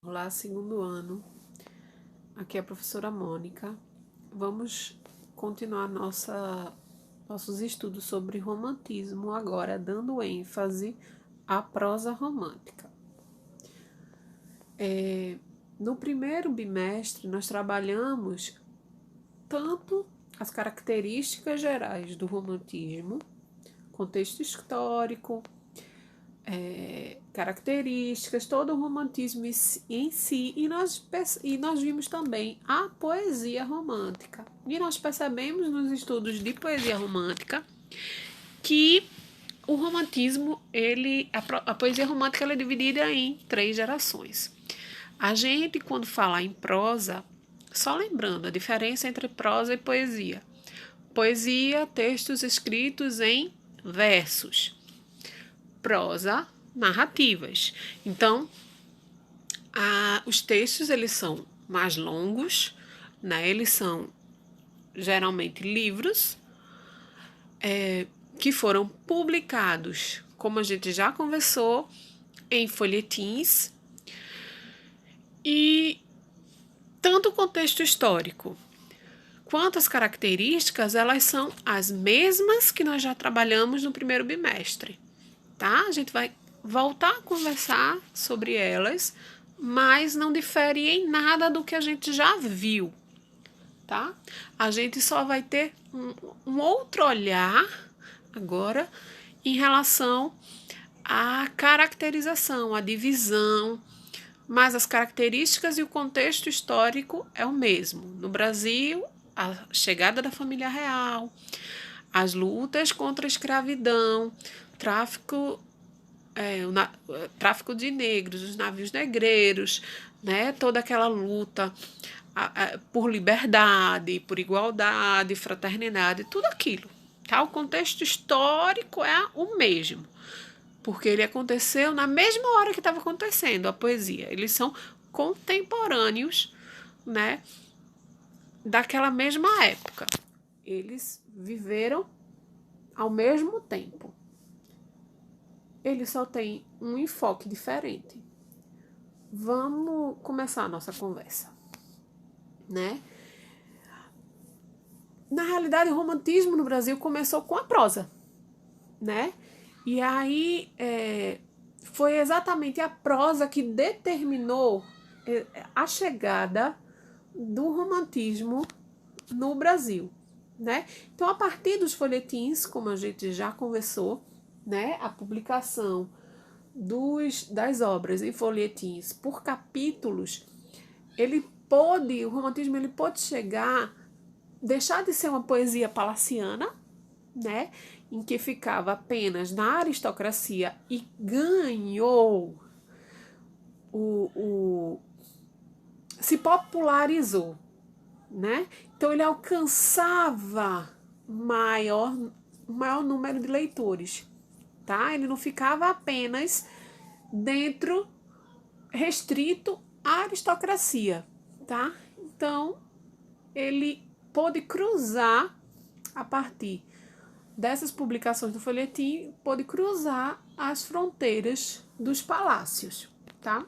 Olá, segundo ano. Aqui é a professora Mônica. Vamos continuar nossos estudos sobre romantismo, agora dando ênfase à prosa romântica. No primeiro bimestre, nós trabalhamos tanto as características gerais do romantismo, contexto histórico, características, todo o romantismo em si, e nós vimos também a poesia romântica. E nós percebemos nos estudos de poesia romântica que o romantismo, a poesia romântica ela é dividida em 3 gerações. A gente, quando fala em prosa, só lembrando a diferença entre prosa e poesia. Poesia, textos escritos em versos. Prosa, narrativas. Então, os textos eles são mais longos, né? Eles são geralmente livros que foram publicados, como a gente já conversou, em folhetins, e tanto o contexto histórico quanto as características, elas são as mesmas que nós já trabalhamos no primeiro bimestre, tá? A gente vai voltar a conversar sobre elas, mas não difere em nada do que a gente já viu, tá? A gente só vai ter um outro olhar agora em relação à caracterização, à divisão, mas as características e o contexto histórico é o mesmo. No Brasil, a chegada da família real, as lutas contra a escravidão, tráfico de negros, os navios negreiros, né? Toda aquela luta por liberdade, por igualdade, fraternidade, tudo aquilo. Tá? O contexto histórico é o mesmo, porque ele aconteceu na mesma hora que estava acontecendo a poesia. Eles são contemporâneos, né, daquela mesma época. Eles viveram ao mesmo tempo. Ele só tem um enfoque diferente. Vamos começar a nossa conversa, né? Na realidade, o romantismo no Brasil começou com a prosa, né? E aí foi exatamente a prosa que determinou a chegada do romantismo no Brasil, né? Então, a partir dos folhetins, como a gente já conversou, né, a publicação das obras em folhetins por capítulos, o romantismo ele pôde deixar de ser uma poesia palaciana, né, em que ficava apenas na aristocracia e ganhou se popularizou, né? Então ele alcançava um maior número de leitores, tá? Ele não ficava apenas dentro, restrito à aristocracia, tá? Então ele pôde cruzar a partir dessas publicações do folhetim, pôde cruzar as fronteiras dos palácios, tá?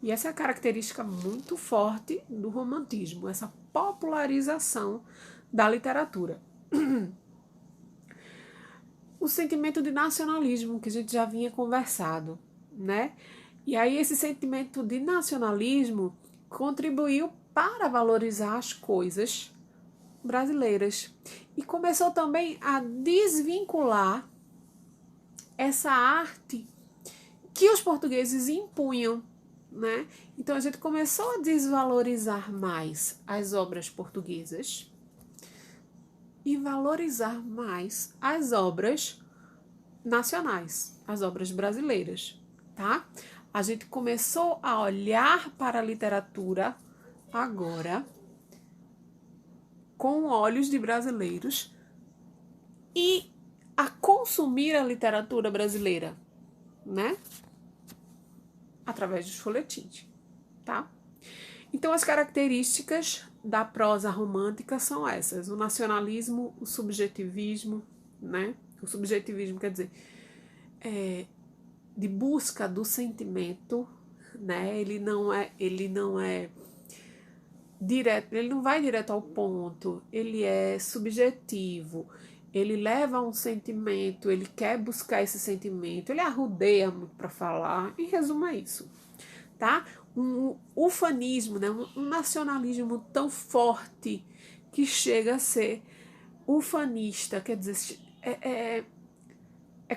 E essa é a característica muito forte do romantismo, essa popularização da literatura. O sentimento de nacionalismo que a gente já vinha conversado, né? E aí esse sentimento de nacionalismo contribuiu para valorizar as coisas brasileiras e começou também a desvincular essa arte que os portugueses impunham, né? Então a gente começou a desvalorizar mais as obras portuguesas e valorizar mais as obras nacionais, as obras brasileiras, tá? A gente começou a olhar para a literatura agora com olhos de brasileiros e a consumir a literatura brasileira, né? Através dos folhetins, tá? Então, as características da prosa romântica são essas: o nacionalismo, o subjetivismo, né? O subjetivismo quer dizer de busca do sentimento, né? Ele não é direto, ele não vai direto ao ponto, ele é subjetivo, ele leva a um sentimento, ele quer buscar esse sentimento, ele arrudeia muito para falar. Em resumo, é isso, tá? Um ufanismo, né? Um nacionalismo tão forte que chega a ser ufanista, quer dizer, é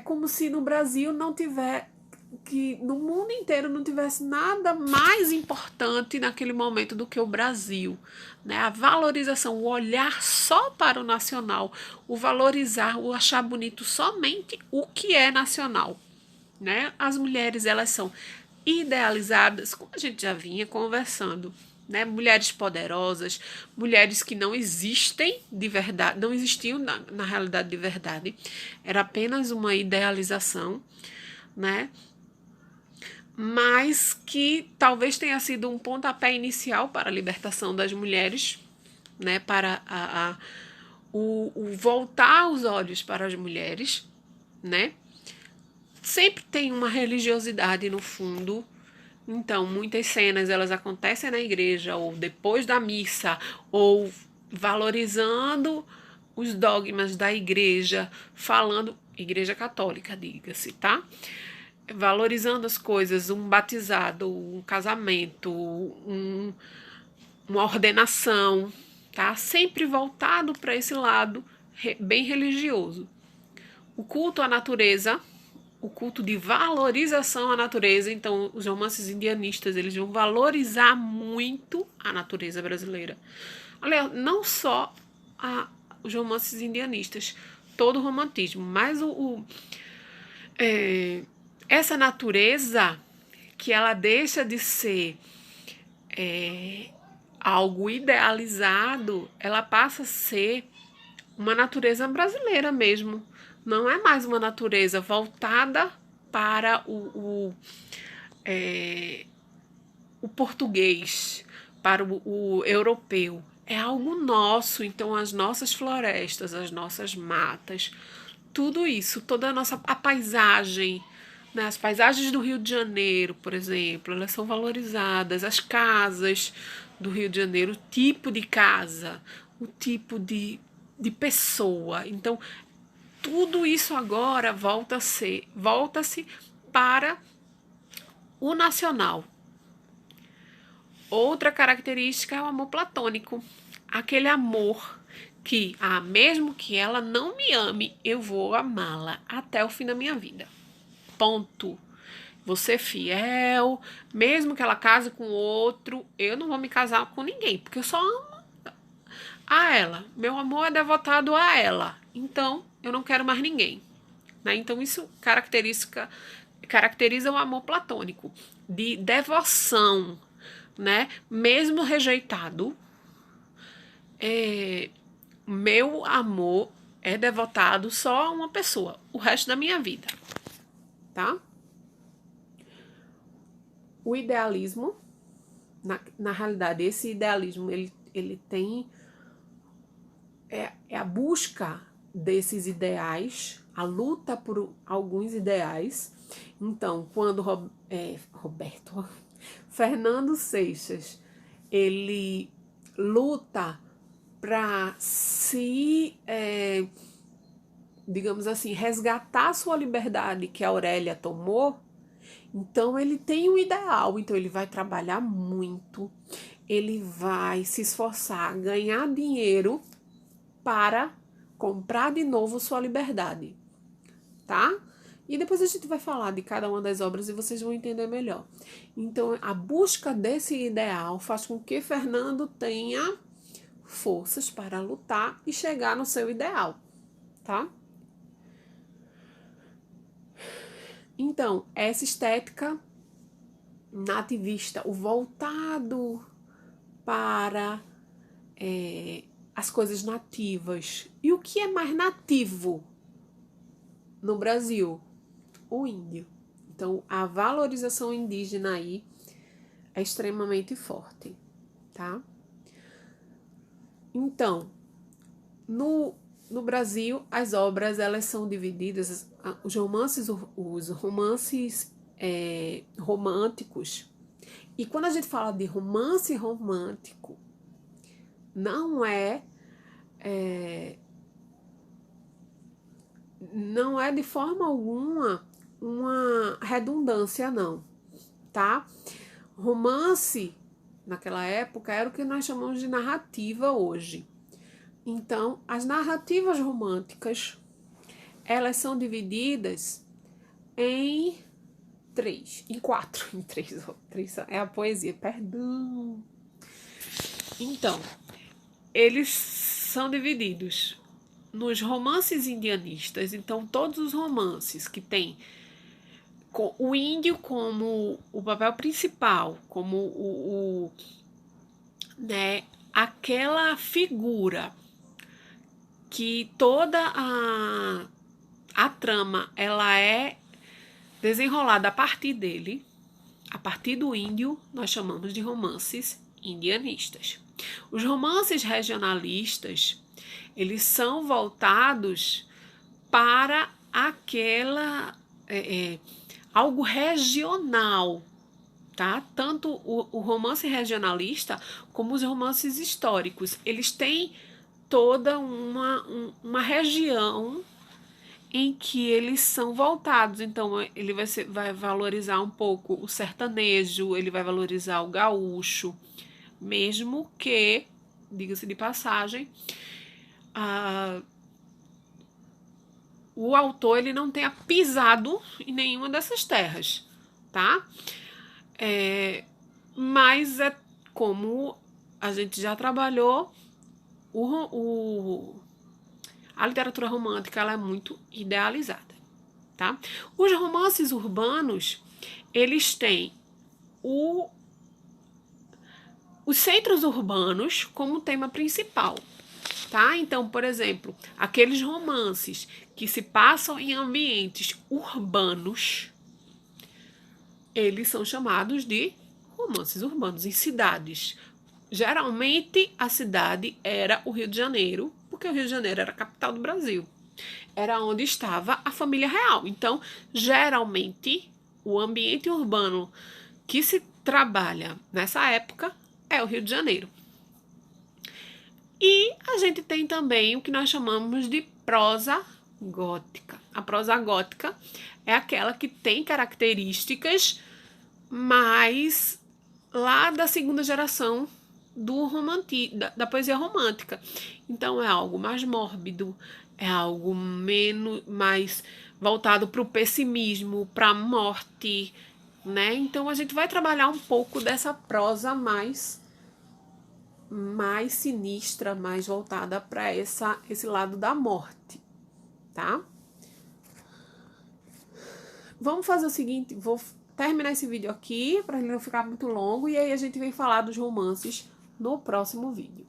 como se no Brasil não tiver, que no mundo inteiro não tivesse nada mais importante naquele momento do que o Brasil, né? A valorização, o olhar só para o nacional, o valorizar, o achar bonito somente o que é nacional, né? As mulheres, elas são idealizadas, como a gente já vinha conversando, né? Mulheres poderosas, mulheres que não existem de verdade, não existiam na realidade de verdade, era apenas uma idealização, né? Mas que talvez tenha sido um pontapé inicial para a libertação das mulheres, né? Para o voltar os olhos para as mulheres, né? Sempre tem uma religiosidade no fundo. Então, muitas cenas elas acontecem na igreja ou depois da missa ou valorizando os dogmas da igreja, falando igreja católica, diga-se, tá? Valorizando as coisas, um batizado, um casamento, uma ordenação, tá? Sempre voltado para esse lado bem religioso. O culto à natureza, o culto de valorização à natureza. Então, os romances indianistas, eles vão valorizar muito a natureza brasileira. Aliás, não só os romances indianistas, todo o romantismo, mas essa natureza que ela deixa de ser algo idealizado, ela passa a ser uma natureza brasileira mesmo. Não é mais uma natureza voltada para o português, para o europeu. É algo nosso. Então, as nossas florestas, as nossas matas, tudo isso, toda a paisagem, né? As paisagens do Rio de Janeiro, por exemplo, elas são valorizadas. As casas do Rio de Janeiro, o tipo de casa, o tipo de pessoa. Então, tudo isso agora volta-se para o nacional. Outra característica é o amor platônico. Aquele amor que, mesmo que ela não me ame, eu vou amá-la até o fim da minha vida. Ponto. Vou ser fiel, mesmo que ela case com outro, eu não vou me casar com ninguém, porque eu só amo a ela. Meu amor é devotado a ela. Então, eu não quero mais ninguém. Né? Então, isso caracteriza o amor platônico, de devoção, né? Mesmo rejeitado, meu amor é devotado só a uma pessoa, o resto da minha vida, tá? O idealismo, na realidade, esse idealismo, ele tem a busca desses ideais, a luta por alguns ideais. Então, quando Fernando Seixas, ele luta para digamos assim, resgatar sua liberdade que a Aurélia tomou. Então, ele tem um ideal, então ele vai trabalhar muito, ele vai se esforçar a ganhar dinheiro para comprar de novo sua liberdade, tá? E depois a gente vai falar de cada uma das obras e vocês vão entender melhor. Então, a busca desse ideal faz com que Fernando tenha forças para lutar e chegar no seu ideal, tá? Então, essa estética nativista, o voltado para as coisas nativas. E o que é mais nativo no Brasil? O índio. Então, a valorização indígena aí é extremamente forte, tá? Então, no Brasil, as obras, elas são divididas, os romances românticos, E quando a gente fala de romance romântico, não é de forma alguma uma redundância, não, tá? Romance, naquela época, era o que nós chamamos de narrativa hoje. Então, as narrativas românticas, elas são divididas em três é a poesia, perdão. Então, eles são divididos nos romances indianistas. Então, todos os romances que tem o índio como o papel principal, como né, aquela figura que toda a trama ela é desenrolada a partir dele, a partir do índio, nós chamamos de romances indianistas. Os romances regionalistas, eles são voltados para aquela algo regional, tá? Tanto o romance regionalista como os romances históricos, eles têm toda uma região em que eles são voltados. Então, ele vai valorizar um pouco o sertanejo, ele vai valorizar o gaúcho, mesmo que, diga-se de passagem, o autor ele não tenha pisado em nenhuma dessas terras, tá? Mas é como a gente já trabalhou, a literatura romântica ela é muito idealizada, tá? Os romances urbanos, eles têm os centros urbanos como tema principal, tá? Então, por exemplo, aqueles romances que se passam em ambientes urbanos, eles são chamados de romances urbanos, em cidades. Geralmente, a cidade era o Rio de Janeiro, porque o Rio de Janeiro era a capital do Brasil. Era onde estava a família real. Então, geralmente, o ambiente urbano que se trabalha nessa época é o Rio de Janeiro. E a gente tem também o que nós chamamos de prosa gótica. A prosa gótica é aquela que tem características mais lá da segunda geração da poesia romântica. Então é algo mais mórbido, é algo mais voltado para o pessimismo, para a morte, né? Então a gente vai trabalhar um pouco dessa prosa mais sinistra, mais voltada para esse lado da morte, tá? Vamos fazer o seguinte, vou terminar esse vídeo aqui para ele não ficar muito longo e aí a gente vem falar dos romances no próximo vídeo.